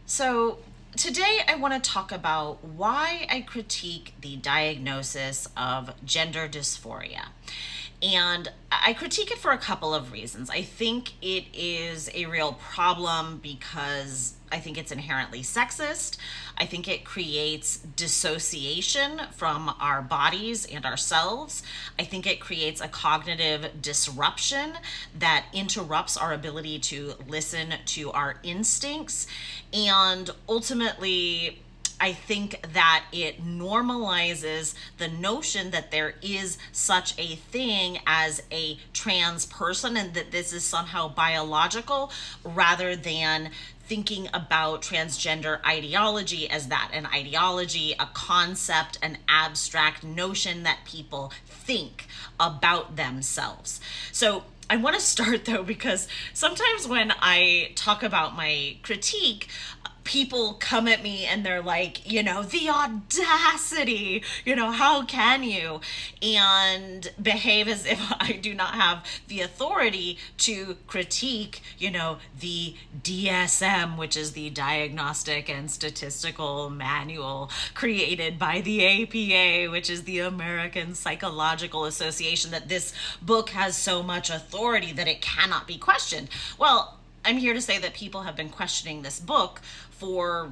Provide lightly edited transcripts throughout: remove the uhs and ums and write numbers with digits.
So, today I want to talk about why I critique the diagnosis of gender dysphoria. And I critique it for a couple of reasons. I think it is a real problem because I think it's inherently sexist. I think it creates dissociation from our bodies and ourselves. I think it creates a cognitive disruption that interrupts our ability to listen to our instincts. And ultimately, I think that it normalizes the notion that there is such a thing as a trans person and that this is somehow biological rather than thinking about transgender ideology as that an ideology, a concept, an abstract notion that people think about themselves. So I want to start though, because sometimes when I talk about my critique, people come at me and they're like, the audacity, how can you? And behave as if I do not have the authority to critique, the DSM, which is the Diagnostic and Statistical Manual created by the APA, which is the American Psychological Association, that this book has so much authority that it cannot be questioned. Well, I'm here to say that people have been questioning this book for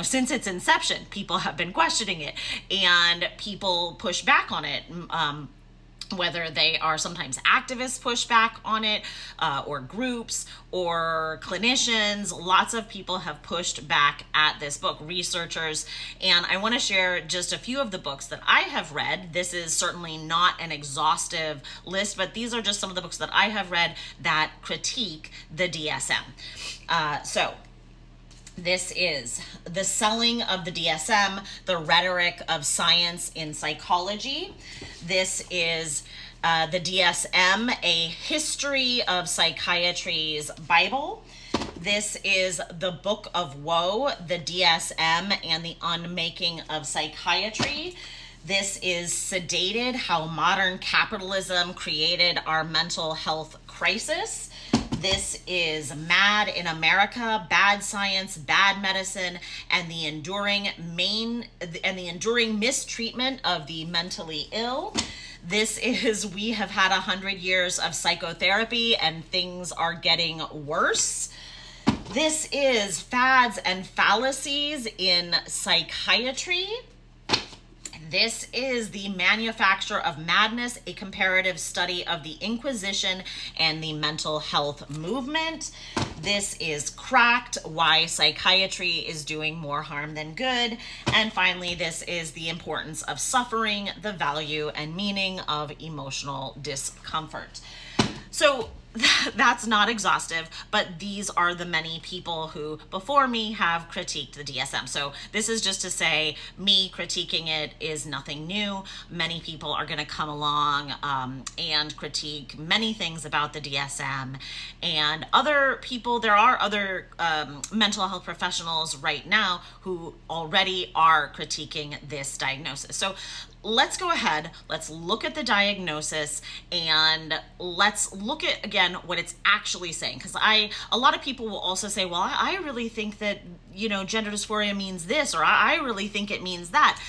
since its inception. People have been questioning it, and people push back on it. Whether they are sometimes activists push back on it, or groups or clinicians, lots of people have pushed back at this book, researchers. And I want to share just a few of the books that I have read. This is certainly not an exhaustive list, but these are just some of the books that I have read that critique the DSM. This is The Selling of the DSM, The Rhetoric of Science in Psychology. This is the DSM, A History of Psychiatry's Bible. This is The Book of Woe, The DSM and the Unmaking of Psychiatry. This is Sedated, How Modern Capitalism Created Our Mental Health Crisis. This is Mad in America, Bad Science, Bad Medicine, and the enduring mistreatment of the mentally ill. This is We Have Had 100 Years of Psychotherapy and Things Are Getting Worse. This is Fads and Fallacies in Psychiatry. This is The Manufacture of Madness, a comparative study of the Inquisition and the mental health movement. This is Cracked, Why Psychiatry is Doing More Harm Than Good. And finally, this is The Importance of Suffering, the Value and Meaning of Emotional Discomfort. So that's not exhaustive, but these are the many people who before me have critiqued the DSM. So this is just to say me critiquing it is nothing new. Many people are going to come along and critique many things about the DSM. And other people, there are other mental health professionals right now who already are critiquing this diagnosis. So let's go ahead, let's look at the diagnosis, and let's look at, again, what it's actually saying. Because a lot of people will also say, well, I really think that, gender dysphoria means this, or I really think it means that.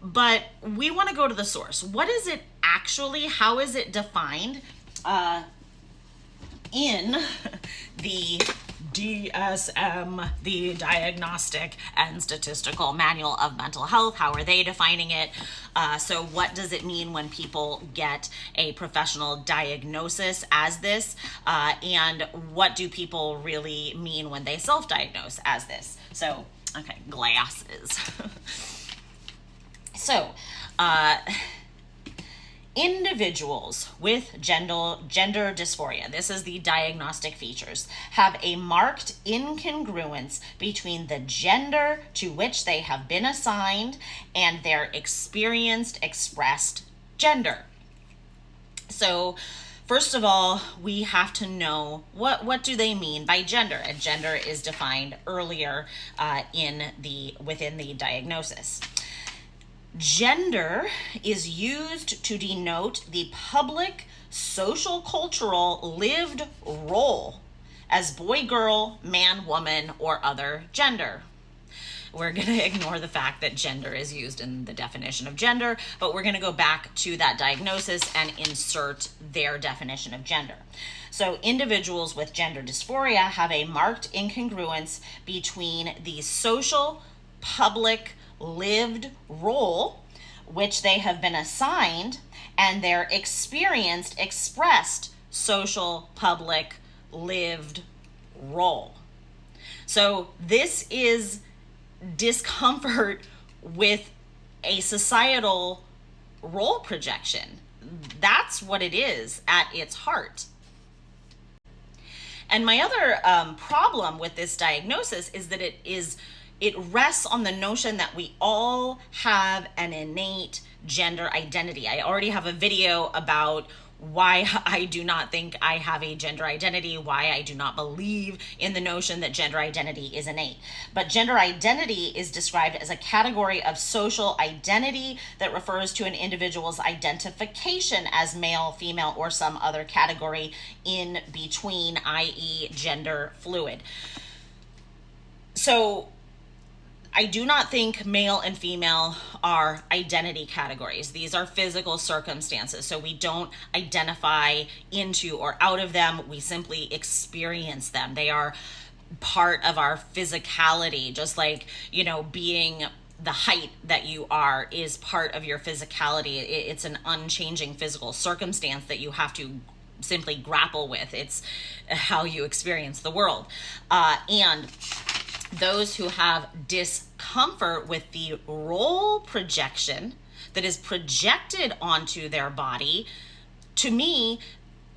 But we want to go to the source. What is it actually? How is it defined in the DSM, the Diagnostic and Statistical Manual of Mental Health? How are they defining it? So what does it mean when people get a professional diagnosis as this? And what do people really mean when they self-diagnose as this? So, okay, glasses. So, individuals with gender dysphoria, this is the diagnostic features, have a marked incongruence between the gender to which they have been assigned and their experienced expressed gender. So first of all, we have to know what do they mean by gender, and gender is defined earlier within the diagnosis. Gender is used to denote the public, social, cultural, lived role as boy, girl, man, woman, or other gender. We're going to ignore the fact that gender is used in the definition of gender, but we're going to go back to that diagnosis and insert their definition of gender. So individuals with gender dysphoria have a marked incongruence between the social, public, lived role which they have been assigned and their experienced, expressed social, public, lived role. So this is discomfort with a societal role projection. That's what it is at its heart. And my other problem with this diagnosis is that it rests on the notion that we all have an innate gender identity. I already have a video about why I do not think I have a gender identity, why I do not believe in the notion that gender identity is innate. But gender identity is described as a category of social identity that refers to an individual's identification as male, female, or some other category in between, i.e. gender fluid. So I do not think male and female are identity categories. These are physical circumstances. So we don't identify into or out of them. We simply experience them. They are part of our physicality, just like, being the height that you are is part of your physicality. It's an unchanging physical circumstance that you have to simply grapple with. It's how you experience the world. And those who have discomfort with the role projection that is projected onto their body, to me,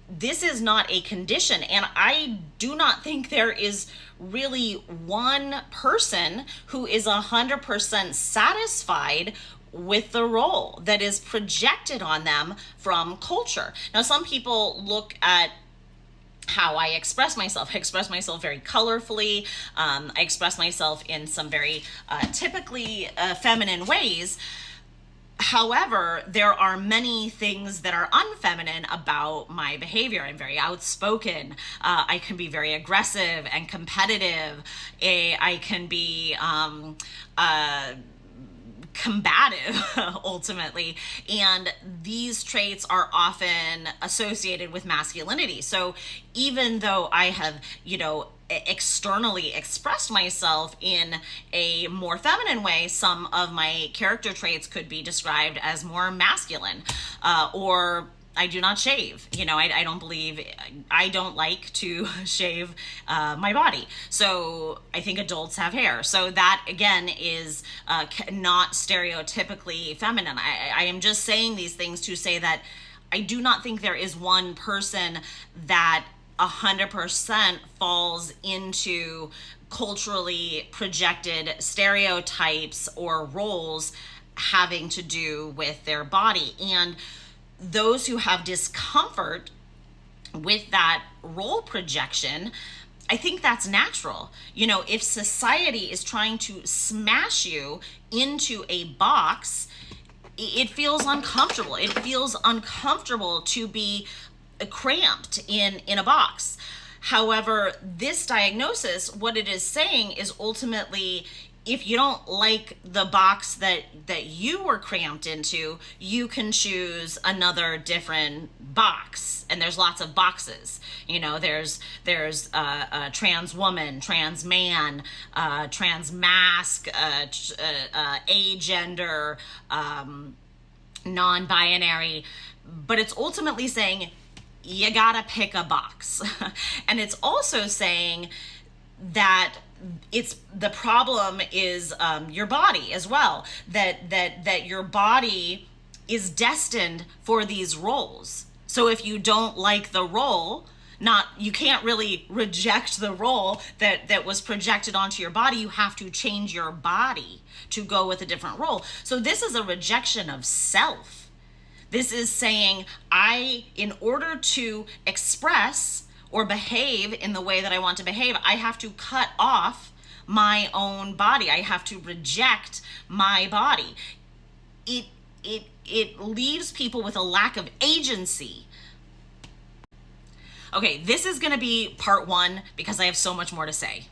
this is not a condition. And I do not think there is really one person who is 100% satisfied with the role that is projected on them from culture. Now, some people look at how I express myself. I express myself very colorfully. I express myself in some very typically feminine ways. However, there are many things that are unfeminine about my behavior. I'm very outspoken. I can be very aggressive and competitive. I can be combative ultimately, and these traits are often associated with masculinity. So even though I have externally expressed myself in a more feminine way, some of my character traits could be described as more masculine. Or I do not shave. I don't like to shave my body. So I think adults have hair. So that, again, is not stereotypically feminine. I am just saying these things to say that I do not think there is one person that 100% falls into culturally projected stereotypes or roles having to do with their body. And those who have discomfort with that role projection, I think that's natural. If society is trying to smash you into a box, it feels uncomfortable. It feels uncomfortable to be cramped in a box. However, this diagnosis, what it is saying is ultimately, if you don't like the box that you were cramped into, you can choose another different box. And there's lots of boxes. There's a trans woman, trans man, trans mask, agender, non-binary. But it's ultimately saying you gotta pick a box. And it's also saying that the problem is your body as well, that your body is destined for these roles. So if you don't like the role, you can't really reject the role that was projected onto your body. You have to change your body to go with a different role. So this is a rejection of self. This is saying, in order to express or behave in the way that I want to behave, I have to cut off my own body. I have to reject my body. It leaves people with a lack of agency. Okay, this is going to be part one because I have so much more to say.